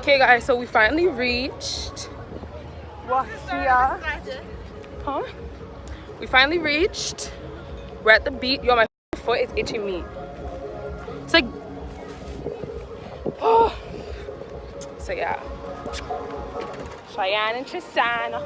Okay guys, so we finally reached Wahia. Huh? We finally reached. We're at the beach. Yo, my foot is itching me. It's like, oh. So yeah, Cheyenne and Tristan.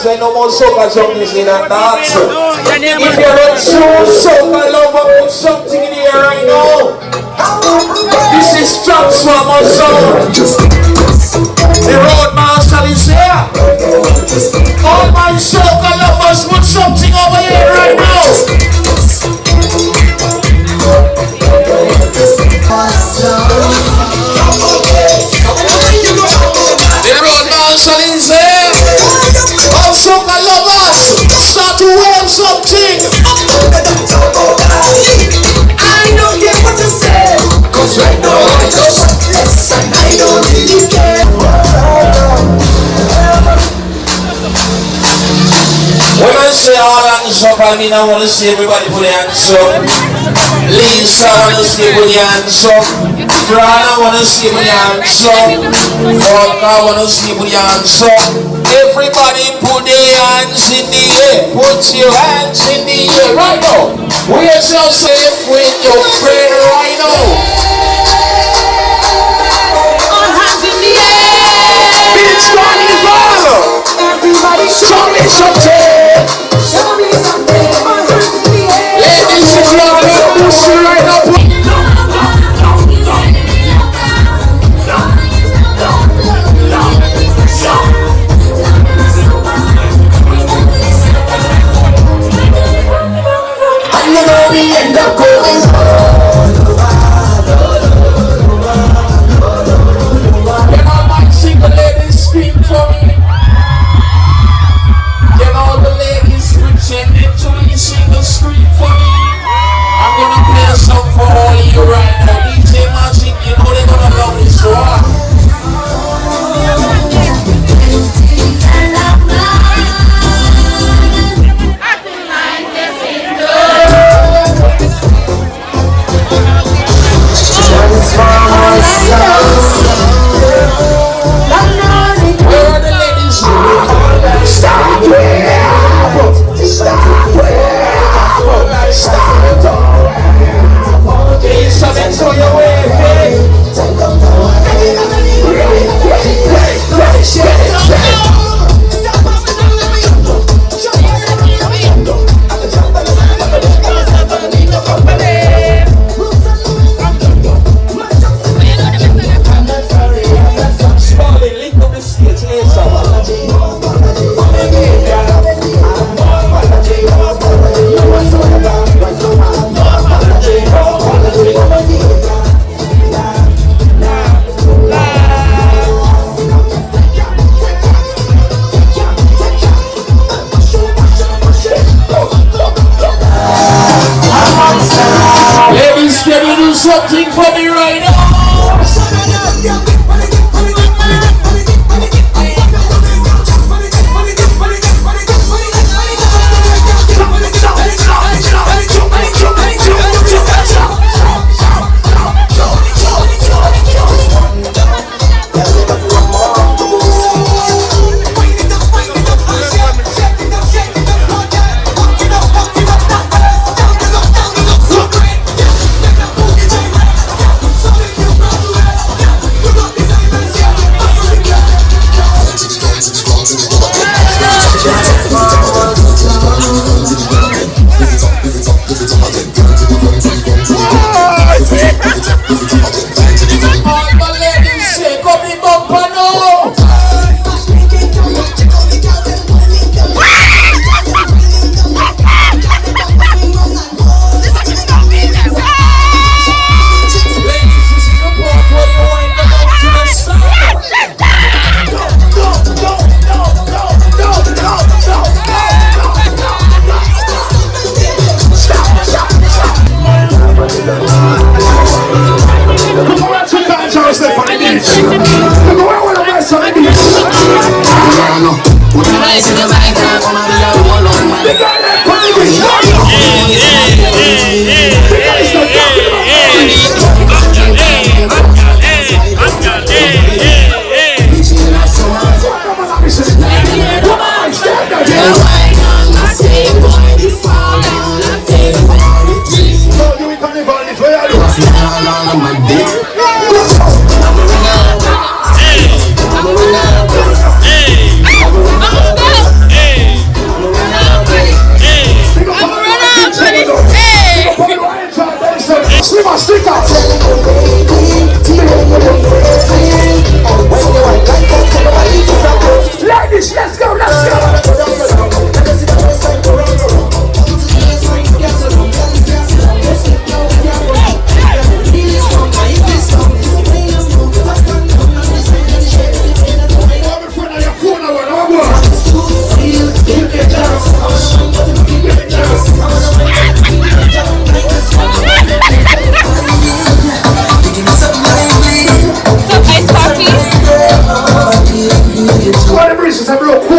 Say no more soca junkies in a dance. If you're a true soca lover, put something in here right now. This is Transformer Sound. The road marshal is here. All my soca lovers, put something over here right now. The road marshal is here. All soca lovers, start to wave something. I don't care what you say, cause right now I just listen, I don't really care. When I say all hands up, I mean I want to see everybody put their hands up. Lisa, I want to see put your hands up. Fran, I want to see put your hands up. Volker, I want to see put your hands up. Everybody put their hands in the air. Put your hands in the air right now. We are so safe with your friend right now. All hands in the air. Beach Carnival. Everybody show me something. Show me something. All hands in the air. Ladies, if you are going to push you right now. We end up going all over.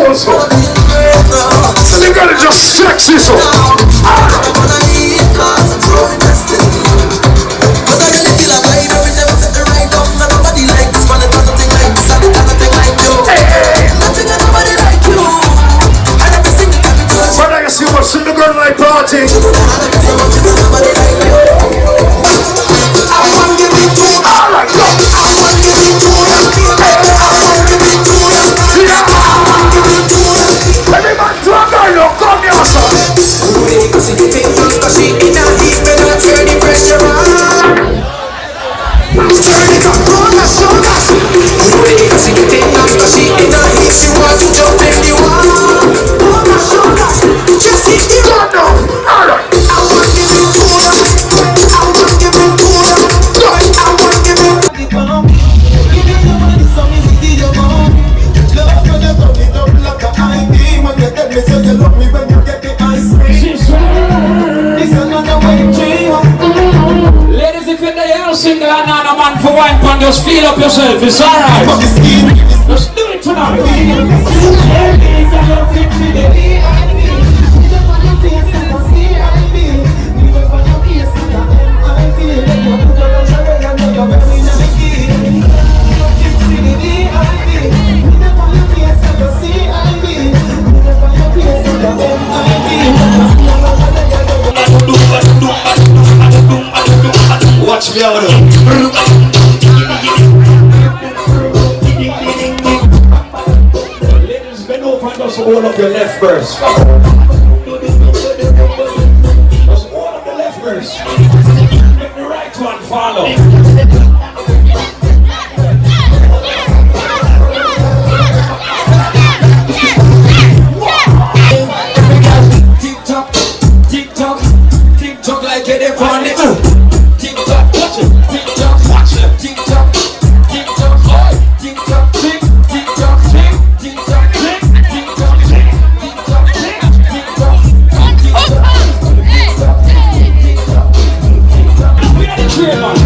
cool, so. So the girl is just sexy, so. When I see what's in the girl night party. Alright, go. Every man to a girl, come here, son. Turn it up, roll my shoulders. Cause you think I'm she in a heat, she want to jump in the wall. Roll my shoulders, just hit the road now. Alright. I want to give it to her. I want to give it to her. I want to give it to her. Give me the money, so me see your mom. Love when you turn it up like a ID. When you tell me so you love me when you get the ice cream. This another way dream. Ladies, if you're there, single and not a man for one pound, just feel up yourself, it's alright. Just do it tonight. Watch me out. Ladies, bend over and just hold up your left verse. Just hold up the left verse. Make the right one follow. Tick-tock like it upon it. Tick-tock, watch it. Tick-tock, watch it. Tick-tock, tick-tock, tick-tock, tick, tick-tock, tick, tick-tock, tick, tick-tock, tick, tick-tock, tick, tick-tock, tick-tock. We are the train, man.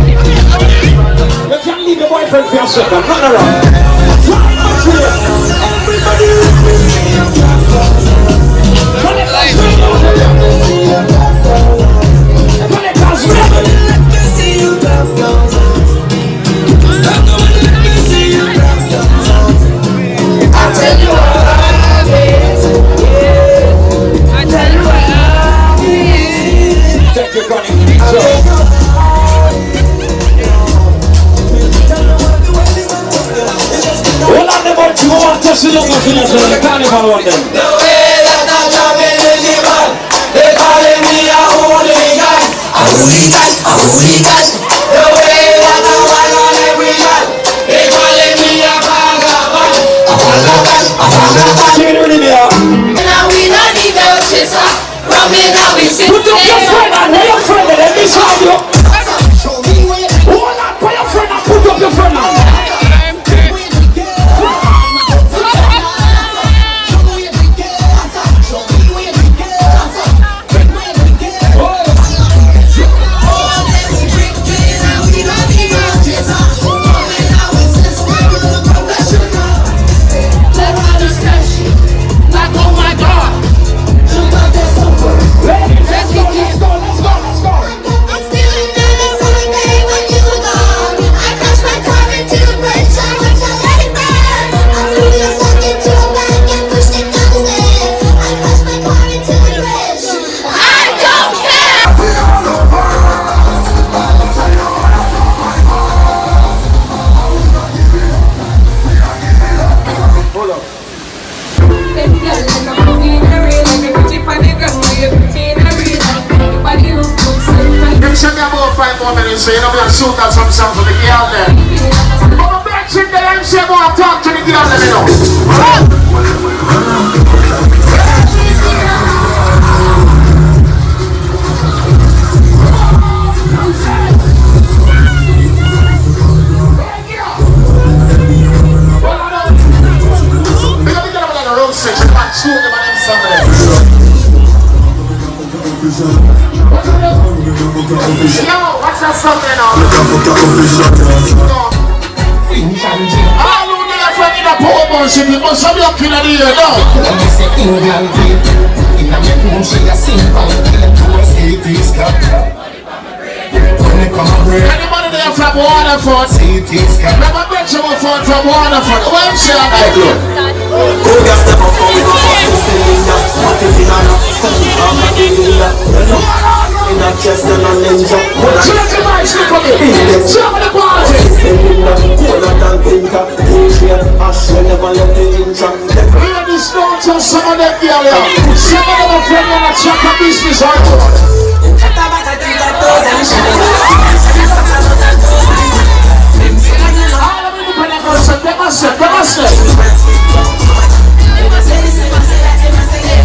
You can't leave your boyfriend for yourself, man. Run around. Everybody with me. Run it like see you moving into the carnival one day. The way that I'm traveling in the van, they calling me a hooligan. A hooligan, a hooligan. The way that I want on every man, they calling me a vagabond. A vagabond, a vagabond. Sing it with me, yeah. Now we don't need no chaser. Rubbing now we sit. Put up your friend and where your friend and let me show you. Hold on, put your friend and put up your friend now. So you know we are shoot out some songs for the girl there. But the black chick there and she want to talk to the girl there, you know. We're going to get over on the road section, but shoot them on them somewhere. Yo, what's that song there now? All who need a friend in a poor Sound City, must have your kid in the air now. When we say England deep, in a me room she a sing bang till to a city's cup. When they come a break, Anybody there from Waterford? city's cup. Never bet you were from Waterford. What I'm saying, I do. Go gas step up for me, go for you, Selena. What if you not I'm a ninja. In a chest and a ninja. Change your mind, slip on me. Jump on the party. Selena, cooler than Pinka. Pushia, Ash, you never let the intra. Hear this note to some of them girl here. Some of them are friendly on a track of business, I know.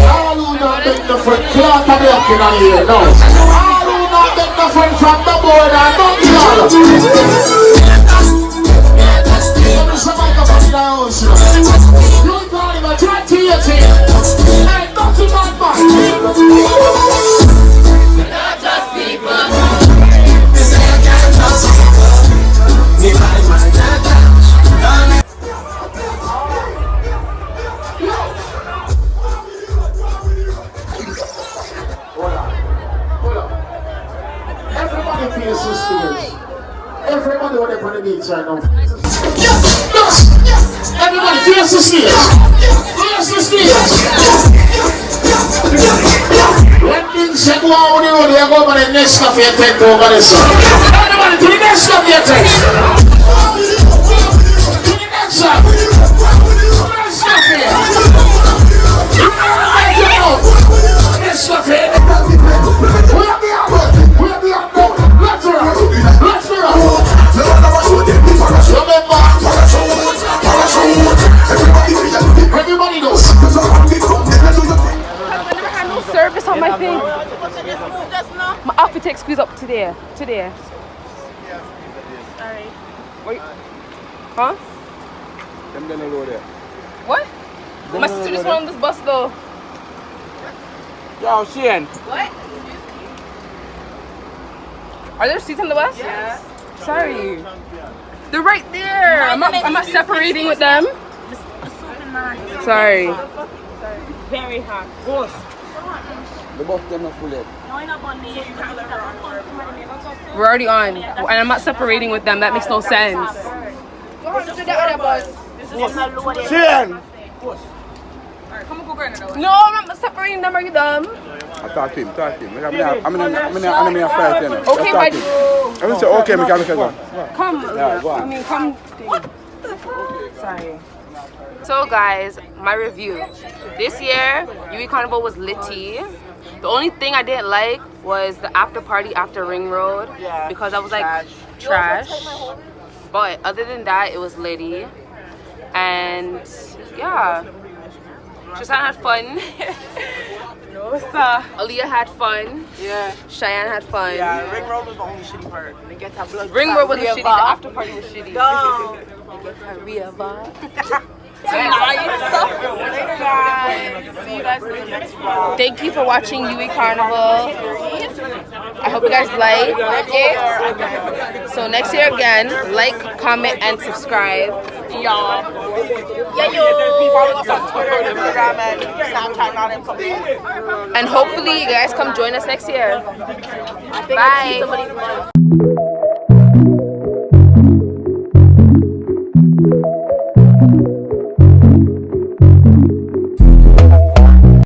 All who not make the friend, clock a block in here, no. All who not make the friend from the board and not clock. Some microphone in the house, you know. You call him a 2018. Ain't nothing but man. Everybody feels so serious. Everybody on the beach right now. Yes. Everybody feels so serious. Feels so serious. When things go on the road, you go over the next cafe tent over there, sir. Everybody to the next cafe tent. To the next one. Next cafe. Next cafe. We are the apple. We are the apple. Let's rock. Let's rock. Remember. Everybody knows. Service on my thing. My outfit takes squeeze up to there. To there. Alright. Wait. Huh? I'm gonna load it. What? My sister just went on this bus though. Yo, Shane. What? Are there seats on the bus? Yes. Sorry. They're right there. I'm not separating with them. Sorry. Very hard. The bus them not full yet. We're already on. And I'm not separating with them. That makes no sense. Shane! No, I'm not separating them. Are you dumb? I talk to him. I'm in a fight, you know. Okay, Talk but to him. I'm gonna say, okay, we can go. come. Yeah, go on. I mean, come. Sorry. So guys, my review. This year, UE Carnival was litty. The only thing I didn't like was the after party after Ring Road because I was like trash. But other than that, it was litty. And yeah, Tristan had fun. Aaliyah had fun. Yeah. Cheyenne had fun. Yeah, Ring Road was the only shitty part. They get that blood. Ring Road was shitty. The after party was shitty. No. Career vibe. See you guys in the next vlog. Thank you for watching UE Carnival. I hope you guys like it. So next year again, like, comment, and subscribe. Y'all. Yeah, yo. Follow us on Twitter, Instagram, and Snapchat, and something. And hopefully you guys come join us next year. I think I see Bye. somebody's